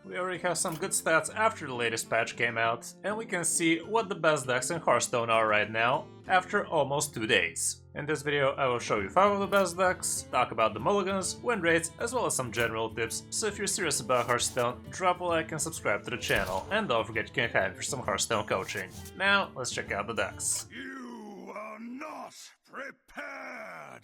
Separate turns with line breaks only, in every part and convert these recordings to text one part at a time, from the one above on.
We already have some good stats after the latest patch came out, and we can see what the best decks in Hearthstone are right now, after almost 2 days. In this video I will show you 5 of the best decks, talk about the mulligans, win rates, as well as some general tips, so if you're serious about Hearthstone, drop a like and subscribe to the channel, and don't forget you can hire me for some Hearthstone coaching. Now, let's check out the decks.
You are not prepared!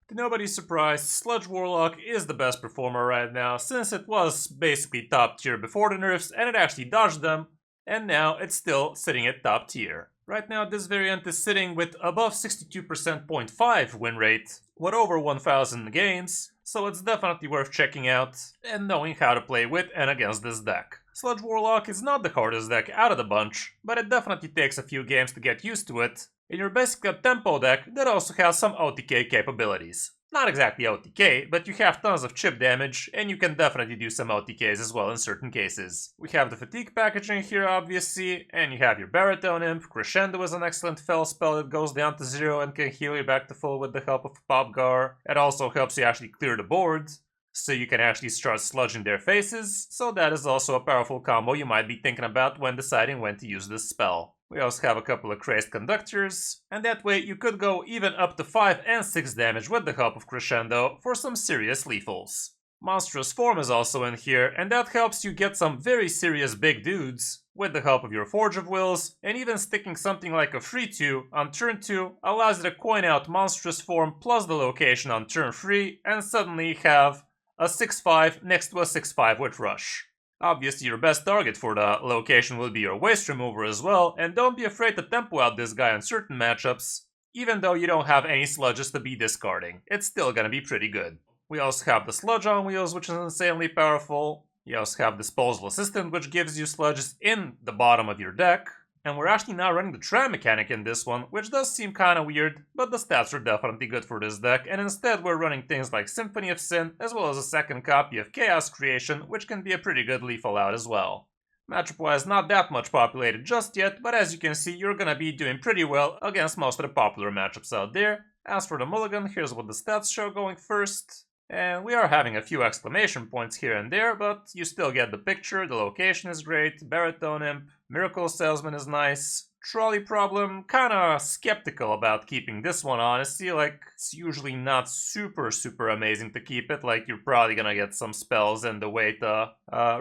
To nobody's surprise, Sludge Warlock is the best performer right now, since it was basically top tier before the nerfs and it actually dodged them, and now it's still sitting at top tier. Right now this variant is sitting with above 62.5% win rate, with over 1000 games, so it's definitely worth checking out and knowing how to play with and against this deck. Sludge Warlock is not the hardest deck out of the bunch, but it definitely takes a few games to get used to it. And you're basically a tempo deck that also has some OTK capabilities. Not exactly OTK, but you have tons of chip damage, and you can definitely do some OTKs as well in certain cases. We have the fatigue packaging here obviously, and you have your Baritone Imp. Crescendo is an excellent fel spell that goes down to 0 and can heal you back to full with the help of Popgar. It also helps you actually clear the board, so you can actually start sludging their faces, so that is also a powerful combo you might be thinking about when deciding when to use this spell. We also have a couple of crazed conductors, and that way you could go even up to 5 and 6 damage with the help of Crescendo for some serious lethals. Monstrous Form is also in here, and that helps you get some very serious big dudes with the help of your Forge of Wills, and even sticking something like a free 2 on turn 2 allows you to coin out Monstrous Form plus the location on turn 3 and suddenly have a 6-5 next to a 6-5 with Rush. Obviously your best target for the location will be your Waste Remover as well, and don't be afraid to tempo out this guy in certain matchups, even though you don't have any sludges to be discarding. It's still gonna be pretty good. We also have the Sludge on Wheels, which is insanely powerful. You also have Disposal Assistant, which gives you sludges in the bottom of your deck. And we're actually now running the Trap mechanic in this one, which does seem kinda weird, but the stats are definitely good for this deck, and instead we're running things like Symphony of Sin, as well as a second copy of Chaos Creation, which can be a pretty good lethal out as well. Matchup-wise, not that much populated just yet, but as you can see, you're gonna be doing pretty well against most of the popular matchups out there. As for the mulligan, here's what the stats show going first. And we are having a few exclamation points here and there, but you still get the picture. The location is great, Baritone Imp, Miracle Salesman is nice. Trolley Problem, kinda skeptical about keeping this one honestly, like it's usually not super amazing to keep it, like you're probably gonna get some spells in the way to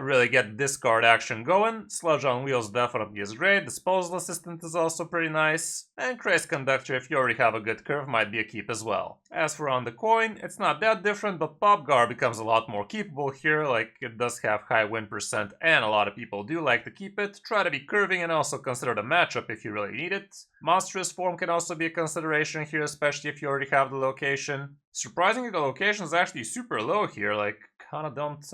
really get discard action going. Sludge on Wheels definitely is great, Disposal Assistant is also pretty nice, and Crazed Conductor, if you already have a good curve, might be a keep as well. As for on the coin, it's not that different, but Popgar becomes a lot more keepable here, like it does have high win percent and a lot of people do like to keep it. Try to be curving and also consider the matchup if you really need it. Monstrous Form can also be a consideration here, especially if you already have the location. Surprisingly, the location is actually super low here, like kinda don't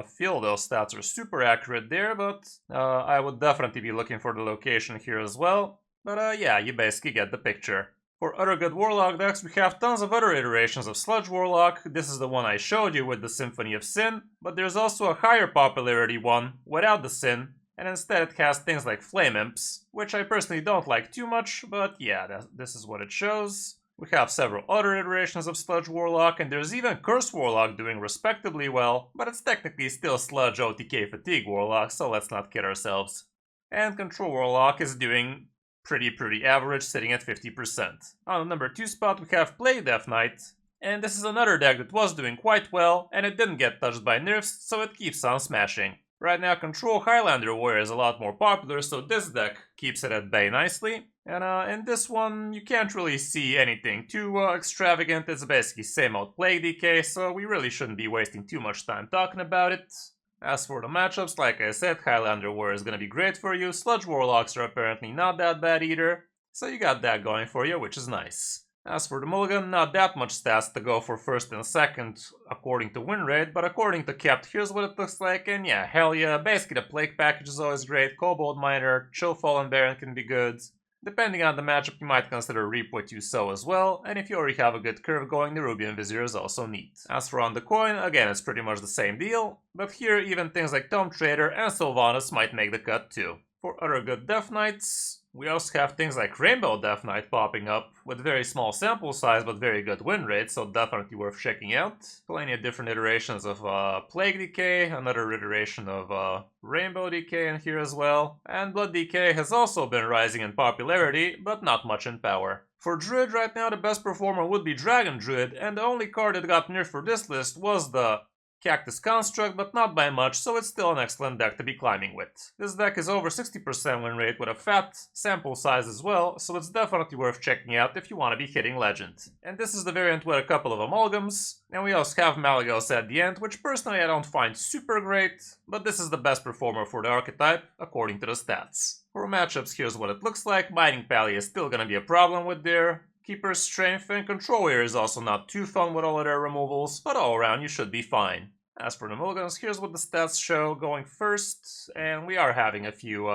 feel those stats are super accurate there, but I would definitely be looking for the location here as well. But yeah, you basically get the picture. For other good Warlock decks, we have tons of other iterations of Sludge Warlock. This is the one I showed you with the Symphony of Sin, but there's also a higher popularity one without the Sin, and instead it has things like Flame Imps, which I personally don't like too much, but yeah, this is what it shows. We have several other iterations of Sludge Warlock, and there's even Curse Warlock doing respectably well, but it's technically still Sludge OTK Fatigue Warlock, so let's not kid ourselves. And Control Warlock is doing pretty average, sitting at 50%. On the number 2 spot we have Plague Death Knight, and this is another deck that was doing quite well, and it didn't get touched by nerfs, so it keeps on smashing. Right now, Control Highlander Warrior is a lot more popular, so this deck keeps it at bay nicely. And in this one, you can't really see anything too extravagant, it's basically same old Plague DK, so we really shouldn't be wasting too much time talking about it. As for the matchups, like I said, Highlander Warrior is gonna be great for you, Sludge Warlocks are apparently not that bad either, so you got that going for you, which is nice. As for the mulligan, not that much stats to go for first and second according to win rate, but according to Kept, here's what it looks like, and yeah, hell yeah, basically the Plague package is always great, Kobold Miner, Chill Fallen Baron can be good. Depending on the matchup, you might consider Reap What You Sow as well, and if you already have a good curve going, the Rubian Vizier is also neat. As for on the coin, again it's pretty much the same deal, but here even things like Tome Trader and Sylvanas might make the cut too. For other good Death Knights, We also have things like Rainbow Death Knight popping up, with very small sample size but very good win rate, so definitely worth checking out. Plenty of different iterations of Plague Decay, another iteration of Rainbow Decay in here as well, and Blood Decay has also been rising in popularity, but not much in power. For Druid right now, the best performer would be Dragon Druid, and the only card that got nerfed for this list was the Cactus Construct, but not by much, so it's still an excellent deck to be climbing with. This deck is over 60% win rate with a fat sample size as well, so it's definitely worth checking out if you want to be hitting Legend. And this is the variant with a couple of amalgams, and we also have Malygos at the end, which personally I don't find super great, but this is the best performer for the archetype, according to the stats. For matchups, here's what it looks like. Mining Pally is still gonna be a problem with there. Keeper's Strength and Control Warrior is also not too fun with all of their removals, but all around you should be fine. As for the mulligans, here's what the stats show going first, and we are having a few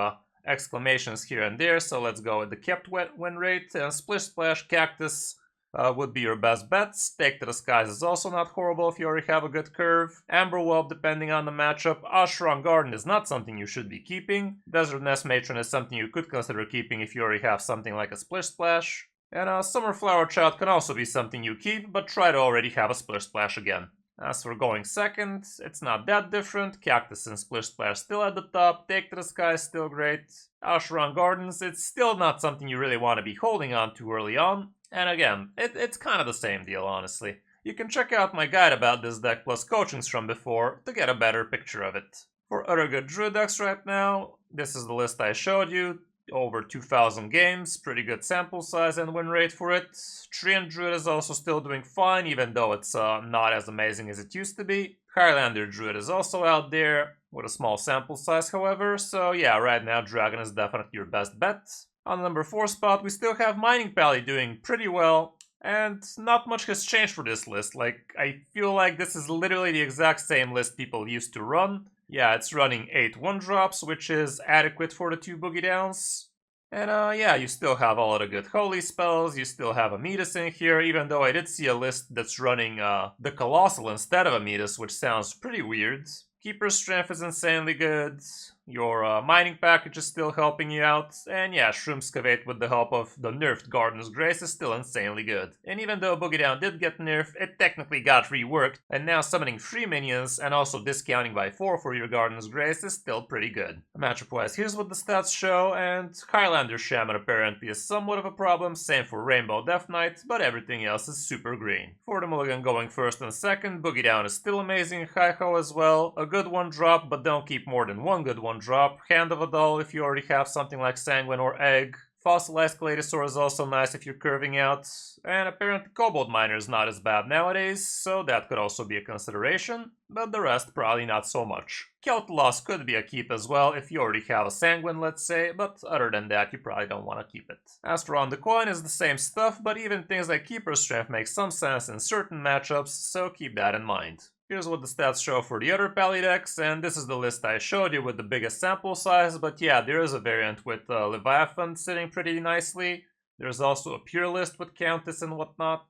exclamations here and there, so let's go with the kept win rate, and Splish Splash Cactus would be your best bets. Take to the Skies is also not horrible if you already have a good curve. Amber Whelp, depending on the matchup. Ashran Garden is not something you should be keeping. Desert Nest Matron is something you could consider keeping if you already have something like a Splish Splash. And Summer Flower Child can also be something you keep, but try to already have a Splish Splash again. As for going second, it's not that different. Cactus and Splish Splash still at the top. Take to the Sky is still great. Asheron Gardens, it's still not something you really want to be holding on to early on. And again, it's kind of the same deal, honestly. You can check out my guide about this deck plus coachings from before to get a better picture of it. For other good Druid decks right now, this is the list I showed you. Over 2,000 games, pretty good sample size and win rate for it. Treant Druid is also still doing fine, even though it's not as amazing as it used to be. Highlander Druid is also out there, with a small sample size however, so yeah, right now Dragon is definitely your best bet. On the number 4 spot, we still have Mining Pally doing pretty well, and not much has changed for this list. Like, I feel like this is literally the exact same list people used to run. Yeah, it's running 8 1-drops, which is adequate for the 2 Boogie Downs. And yeah, you still have all of the good holy spells, you still have Amidas in here, even though I did see a list that's running the Colossal instead of Amidas, which sounds pretty weird. Keeper's Strength is insanely good. Your mining package is still helping you out, and yeah, Shroomscavate with the help of the nerfed Garden's Grace is still insanely good. And even though Boogie Down did get nerfed, it technically got reworked, and now summoning 3 minions and also discounting by 4 for your Garden's Grace is still pretty good. Matchup-wise, here's what the stats show, and Highlander Shaman apparently is somewhat of a problem, same for Rainbow Death Knight, but everything else is super green. For the mulligan going first and second, Boogie Down is still amazing, Hi-Ho as well, a good 1-drop, but don't keep more than 1 good 1-drop. Hand of a Doll if you already have something like Sanguine or Egg. Fossilized Gladiator is also nice if you're curving out. And apparently Kobold Miner is not as bad nowadays, so that could also be a consideration. But the rest probably not so much. Kel'Thuzad could be a keep as well if you already have a Sanguine, let's say, but other than that you probably don't want to keep it. As for On the Coin is the same stuff, but even things like Keeper's Strength make some sense in certain matchups, so keep that in mind. Here's what the stats show for the other Pally decks, and this is the list I showed you with the biggest sample size, but yeah, there is a variant with Leviathan sitting pretty nicely. There's also a pure list with Countess and whatnot.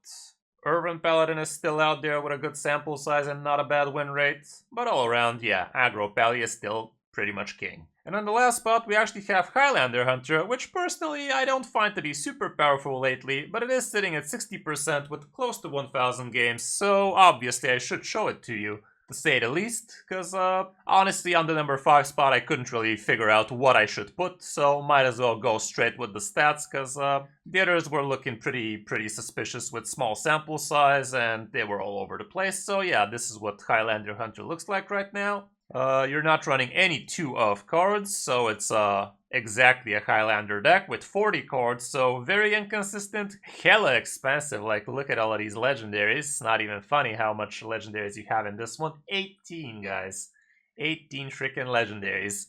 Urban Paladin is still out there with a good sample size and not a bad win rate, but all around, yeah, Aggro Pally is still pretty much king. And on the last spot, we actually have Highlander Hunter, which personally I don't find to be super powerful lately, but it is sitting at 60% with close to 1,000 games, so obviously I should show it to you, to say the least, because honestly on the number 5 spot I couldn't really figure out what I should put, so might as well go straight with the stats, because the others were looking pretty suspicious with small sample size, and they were all over the place, so yeah, this is what Highlander Hunter looks like right now. You're not running any 2-of cards, so it's exactly a Highlander deck with 40 cards, so very inconsistent, hella expensive. Like, look at all of these legendaries. It's not even funny how much legendaries you have in this one. 18, guys. 18 freaking legendaries.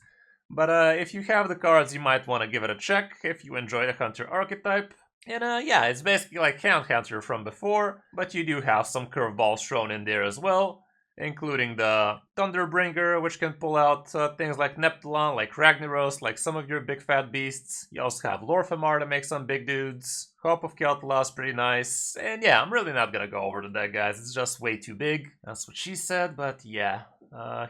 But if you have the cards, you might want to give it a check if you enjoy the Hunter archetype. And yeah, it's basically like Count Hunter from before, but you do have some curveballs thrown in there as well, including the Thunderbringer, which can pull out things like Neptulon, like Ragnaros, like some of your big fat beasts. You also have Lorfamar to make some big dudes. Hope of Kel'Thuzad is pretty nice. And yeah, I'm really not gonna go over the deck, guys. It's just way too big. That's what she said, but yeah.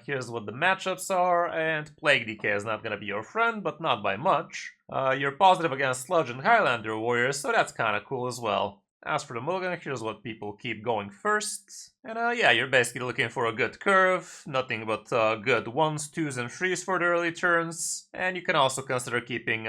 Here's what the matchups are, and Plague Decay is not gonna be your friend, but not by much. You're positive against Sludge and Highlander Warriors, so that's kinda cool as well. As for the mulligan, here's what people keep going first. And yeah, you're basically looking for a good curve, nothing but good 1s, 2s, and 3s for the early turns. And you can also consider keeping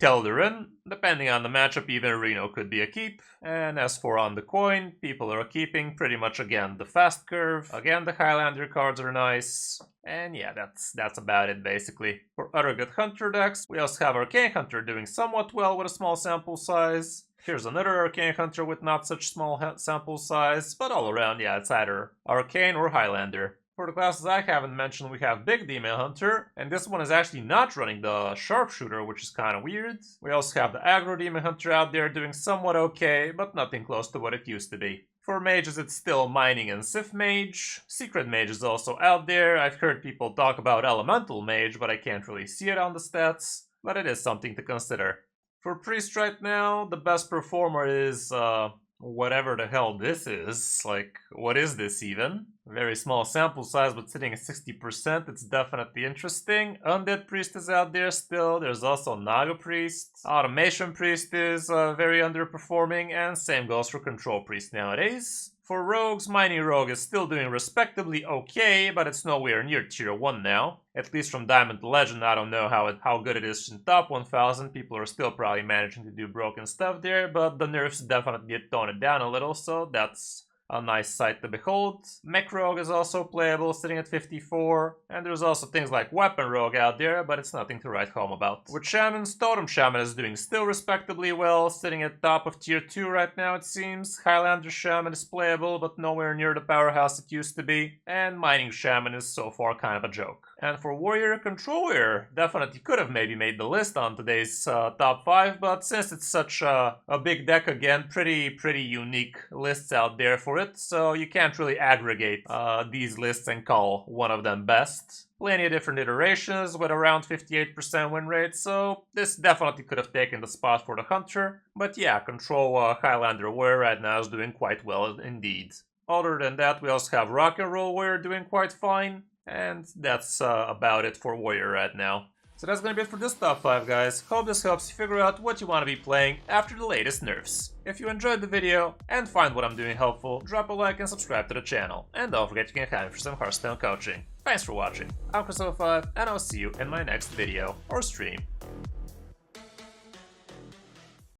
Telderin. Depending on the matchup, even Reno could be a keep. And as for on the coin, people are keeping pretty much again the fast curve. Again, the Highlander cards are nice. And yeah, that's about it basically. For other good Hunter decks, we also have Arcane Hunter doing somewhat well with a small sample size. Here's another Arcane Hunter with not such small sample size, but all around, yeah, it's either Arcane or Highlander. For the classes I haven't mentioned, we have Big Demon Hunter, and this one is actually not running the Sharpshooter, which is kind of weird. We also have the Aggro Demon Hunter out there doing somewhat okay, but nothing close to what it used to be. For mages, it's still Mining and Sith Mage. Secret Mage is also out there. I've heard people talk about Elemental Mage, but I can't really see it on the stats, but it is something to consider. For Priest right now, the best performer is, whatever the hell this is. Like, what is this even? Very small sample size, but sitting at 60%, it's definitely interesting. Undead Priest is out there still. There's also Naga Priest. Automation Priest is very underperforming, and same goes for Control Priest nowadays. For rogues, Mining Rogue is still doing respectably okay, but it's nowhere near tier 1 now. At least from Diamond to Legend, I don't know how good it is in top 1000. People are still probably managing to do broken stuff there, but the nerfs definitely did tone it down a little, so that's a nice sight to behold. Mech Rogue is also playable, sitting at 54. And there's also things like Weapon Rogue out there, but it's nothing to write home about. With Shamans, Totem Shaman is doing still respectably well, sitting at top of tier 2 right now it seems. Highlander Shaman is playable, but nowhere near the powerhouse it used to be. And Mining Shaman is so far kind of a joke. And for Warrior, Control Warrior definitely could have maybe made the list on today's top 5, but since it's such a big deck again, pretty unique lists out there for it, so you can't really aggregate these lists and call one of them best. Plenty of different iterations with around 58% win rate, so this definitely could have taken the spot for the Hunter. But yeah, Control Highlander Warrior right now is doing quite well indeed. Other than that, we also have Rock and Roll Warrior doing quite fine. And that's about it for Warrior right now. So that's gonna be it for this top 5, guys. Hope this helps you figure out what you want to be playing after the latest nerfs. If you enjoyed the video and find what I'm doing helpful, drop a like and subscribe to the channel. And don't forget you can hire me for some Hearthstone coaching. Thanks for watching. I'm Kris05, and I'll see you in my next video or stream.